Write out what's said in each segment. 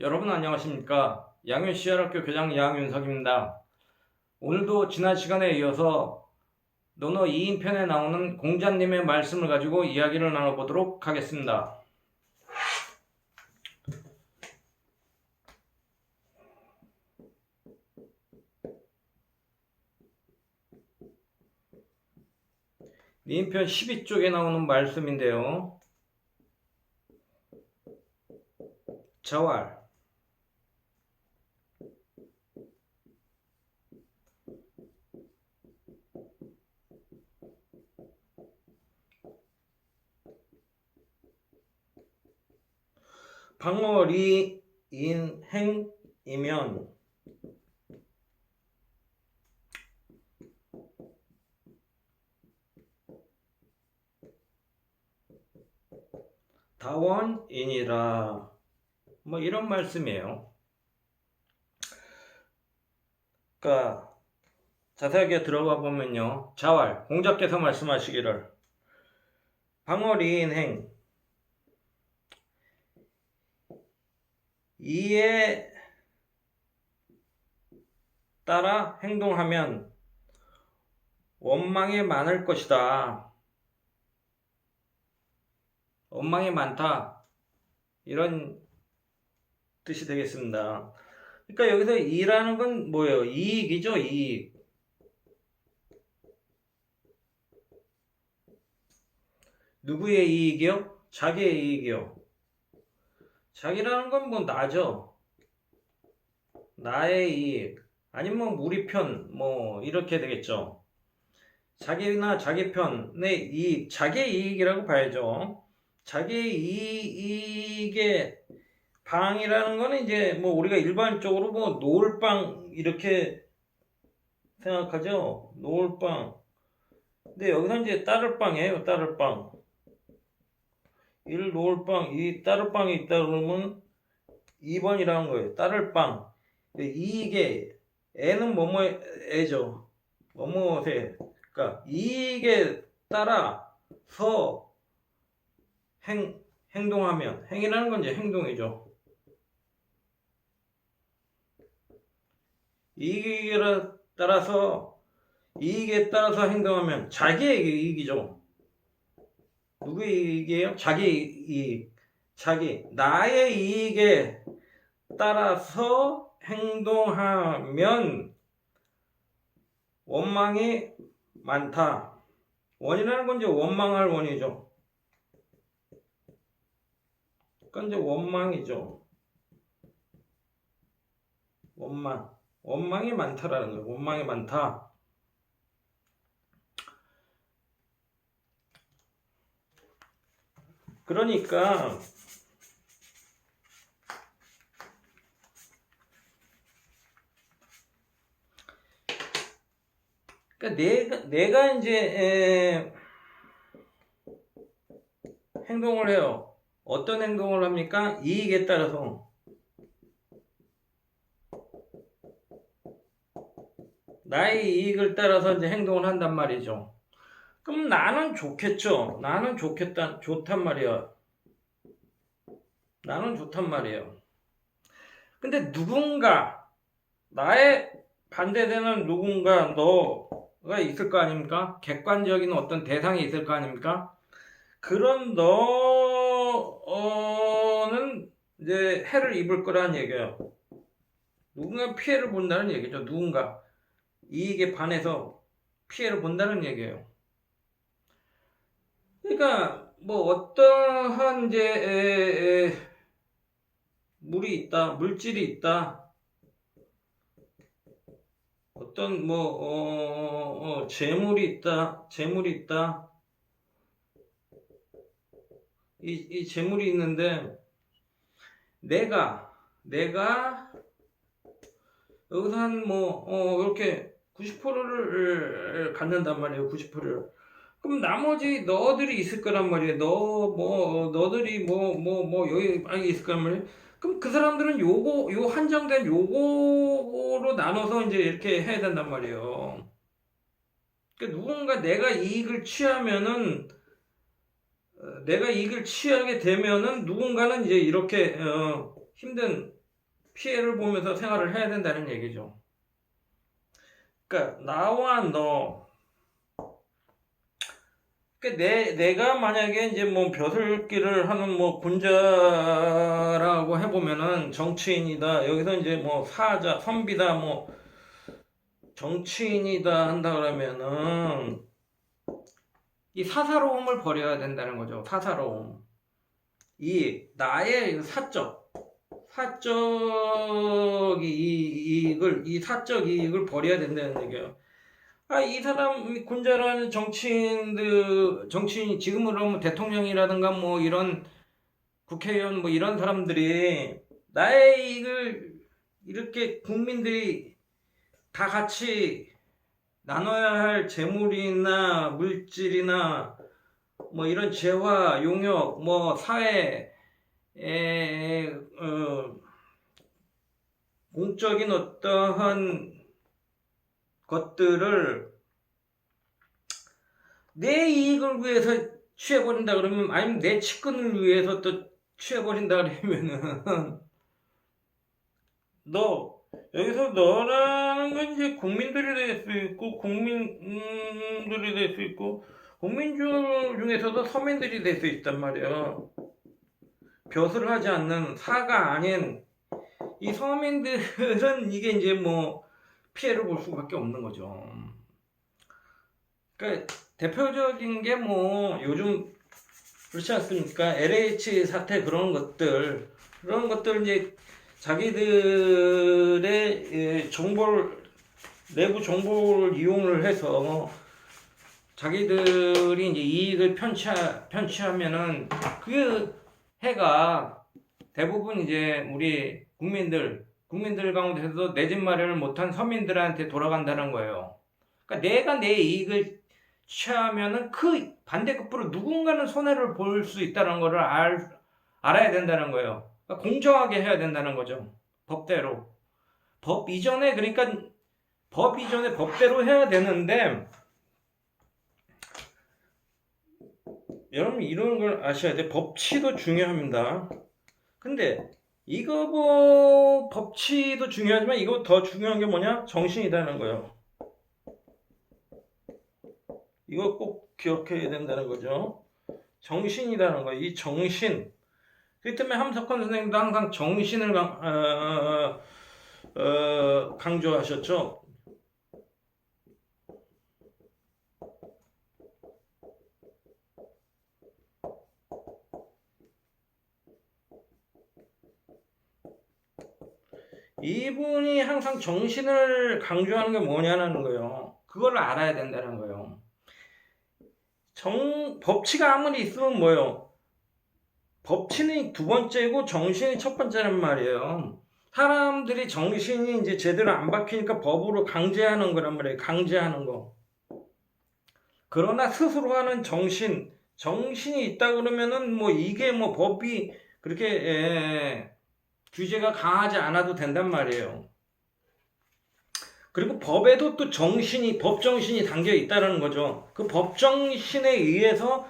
여러분 안녕하십니까? 양윤 CR학교 교장 양윤석입니다. 오늘도 지난 시간에 이어서 논어 2인편에 나오는 공자님의 말씀을 가지고 이야기를 나눠보도록 하겠습니다. 이인편 12쪽에 나오는 말씀인데요. 자왈 방어리 인행이면 다원이니라, 뭐 이런 말씀이에요. 그러니까 자세하게 들어가 보면요, 자왈 공자께서 말씀하시기를 방어리인행 이에 따라 행동하면 원망이 많을 것이다. 원망이 많다, 이런 뜻이 되겠습니다. 그러니까 여기서 이라는 건 뭐예요? 이익이죠, 이익. 누구의 이익이요? 자기의 이익이요. 자기라는 건 뭐 나죠. 나의 이익. 아니면 우리 편, 뭐 이렇게 되겠죠. 자기나 자기 편의 이익, 자기의 이익이라고 봐야죠. 자기의 이익의 방이라는 거는 이제 뭐 우리가 일반적으로 뭐 노을방 이렇게 생각하죠. 노을방. 근데 여기서 이제 따를방이에요. 따를방. 노을방, 이 따를방이 있다 그러면 2번이라는 거예요. 따를방. 이익에 애는 애죠. 뭐뭐세. 그러니까 이익에 따라서 행동하면, 행이라는 건 이제 행동이죠. 이익에 따라서 행동하면 자기의 이익이죠. 누구의 이익이에요? 자기 이익. 나의 이익에 따라서 행동하면 원망이 많다. 원이라는 건 이제 원망할 원이죠. 그건 이제 원망이죠. 원망이 많다라는 거예요. 원망이 많다. 그러니까 내가 이제 행동을 해요. 어떤 행동을 합니까? 이익에 따라서. 나의 이익을 따라서 이제 행동을 한단 말이죠. 그럼 나는 좋겠죠. 나는 좋단 말이야. 나는 좋단 말이에요. 근데 누군가, 나의 반대되는 누군가, 너가 있을 거 아닙니까? 객관적인 어떤 대상이 있을 거 아닙니까? 그런 너는 이제 해를 입을 거라는 얘기예요. 누군가 피해를 본다는 얘기죠. 누군가 이익에 반해서 피해를 본다는 얘기예요. 그러니까 뭐 어떠한 이제 물질이 있다. 어떤 재물이 있다. 이 재물이 있는데 내가 여기서 한 이렇게 90%를 갖는단 말이에요. 90%를. 그럼 나머지 너들이 있을 거란 말이에요. 너들이 여기 많이 있을 거란 말이에요. 그럼 그 사람들은 요 한정된 요거로 나눠서 이제 이렇게 해야 된단 말이에요. 그러니까 누군가 내가 이익을 취하게 되면은 누군가는 이제 이렇게 힘든 피해를 보면서 생활을 해야 된다는 얘기죠. 그러니까 나와 너, 그러니까 내가 만약에 이제 뭐 벼슬길을 하는 뭐 군자라고 해보면은 정치인이다. 여기서 이제 뭐 사자, 선비다, 뭐 정치인이다 한다 그러면은 이 사사로움을 버려야 된다는 거죠. 사사로움. 이 나의 사적 이익을 버려야 된다는 얘기예요. 이 사람 군자라는 정치인이 지금으로 하면 대통령이라든가 뭐 이런 국회의원 뭐 이런 사람들이 나의 이익을 이렇게 국민들이 다 같이 나눠야 할 재물이나 물질이나 뭐 이런 재화, 용역, 뭐 사회 공적인 어떠한 것들을 내 이익을 위해서 취해버린다 그러면, 아니면 내 측근을 위해서 또 취해버린다 그러면은 여기서 너라는 건 이제 국민들이 될 수 있고, 국민 중에서도 서민들이 될 수 있단 말이야. 벼슬을 하지 않는 사가 아닌 이 서민들은 이게 이제 뭐 피해를 볼 수밖에 없는 거죠. 그러니까 대표적인 게 뭐 요즘 그렇지 않습니까? LH 사태 그런 것들 이제 자기들의 내부 정보를 이용을 해서 자기들이 이제 이익을 편취하면은 그 해가 대부분 이제 우리 국민들 가운데서도 내 집 마련을 못한 서민들한테 돌아간다는 거예요. 그러니까 내가 내 이익을 취하면은 그 반대급부로 누군가는 손해를 볼 수 있다는 거를 알아야 된다는 거예요. 그러니까 공정하게 해야 된다는 거죠. 법대로. 법 이전에 법대로 해야 되는데, 여러분 이런 걸 아셔야 돼. 법치도 중요합니다. 근데 이거 뭐 법치도 중요하지만 이거 더 중요한 게 뭐냐? 정신이라는 거예요. 이거 꼭 기억해야 된다는 거죠. 정신이라는 거예요. 이 정신. 그 때문에 함석헌 선생님도 항상 정신을 강조하셨죠. 이분이 항상 정신을 강조하는 게 뭐냐는 거예요. 그걸 알아야 된다는 거예요. 법치가 아무리 있으면 뭐예요? 법치는 두 번째고 정신이 첫 번째란 말이에요. 사람들이 정신이 이제 제대로 안 박히니까 법으로 강제하는 거란 말이에요. 강제하는 거. 그러나 스스로 하는 정신이 있다 그러면은 뭐 이게 뭐 법이 그렇게 규제가 강하지 않아도 된단 말이에요. 그리고 법에도 또 법정신이 담겨 있다는 거죠. 그 법정신에 의해서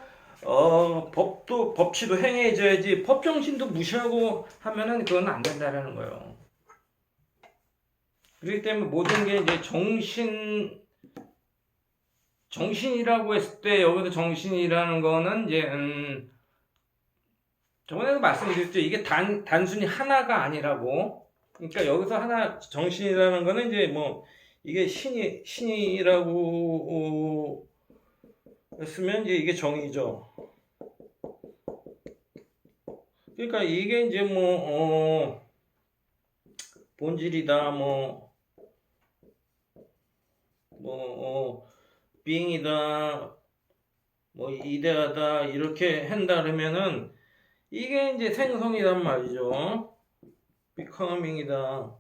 법치도 행해져야지, 법정신도 무시하고 하면은 그건 안 된다는 거예요. 그렇기 때문에 모든 게 이제 정신이라고 했을 때, 여기서 정신이라는 거는 이제 저번에도 말씀드렸죠. 이게 단순히 하나가 아니라고. 그러니까 여기서 정신이라는 거는 이제 뭐 이게 신이라고 했으면 이제 이게 정이죠. 그러니까 이게 이제 뭐 본질이다, being이다, 뭐 이데아다 이렇게 한다 그러면은 이게 이제 생성이란 말이죠. becoming이다.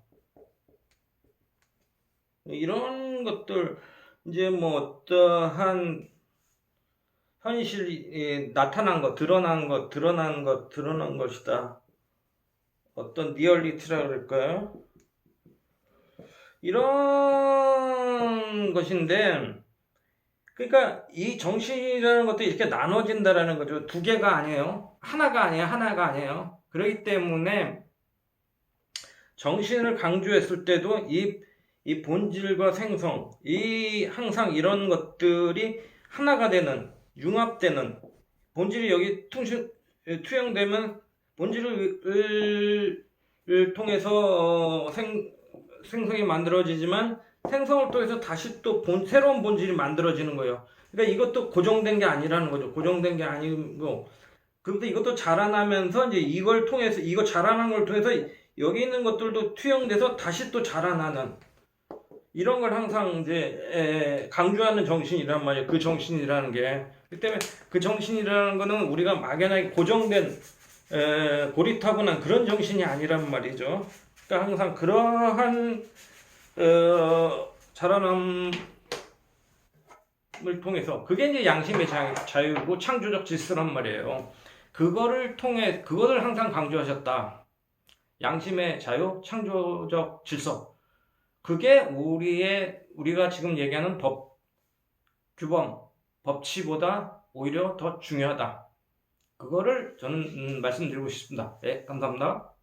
이런 것들, 이제 뭐 어떠한 현실이 나타난 것, 드러난 것이다. 어떤 리얼리티라 그럴까요? 이런 것인데, 그러니까 이 정신이라는 것도 이렇게 나눠진다라는 거죠. 두 개가 아니에요. 하나가 아니에요. 그렇기 때문에 정신을 강조했을 때도 이 본질과 생성, 항상 이런 것들이 하나가 되는, 융합되는, 본질이 여기 투영되면 본질을 통해서 생성이 만들어지지만 생성을 통해서 다시 또 새로운 본질이 만들어지는 거예요. 그러니까 이것도 고정된 게 아니라는 거죠. 고정된 게 아니고. 근데 이것도 자라나면서 이제 이걸 통해서, 이거 자라난 걸 통해서 여기 있는 것들도 투영돼서 다시 또 자라나는 이런 걸 항상 이제 강조하는 정신이란 말이에요. 그 정신이라는 게. 그 때문에 그 정신이라는 거는 우리가 막연하게 고정된 고리타분한 그런 정신이 아니란 말이죠. 그러니까 항상 그러한 자라남을 통해서 그게 이제 양심의 자유고 창조적 질서란 말이에요. 그거를 항상 강조하셨다. 양심의 자유, 창조적 질서. 그게 우리가 지금 얘기하는 규범, 법치보다 오히려 더 중요하다. 그거를 저는 말씀드리고 싶습니다. 네, 감사합니다.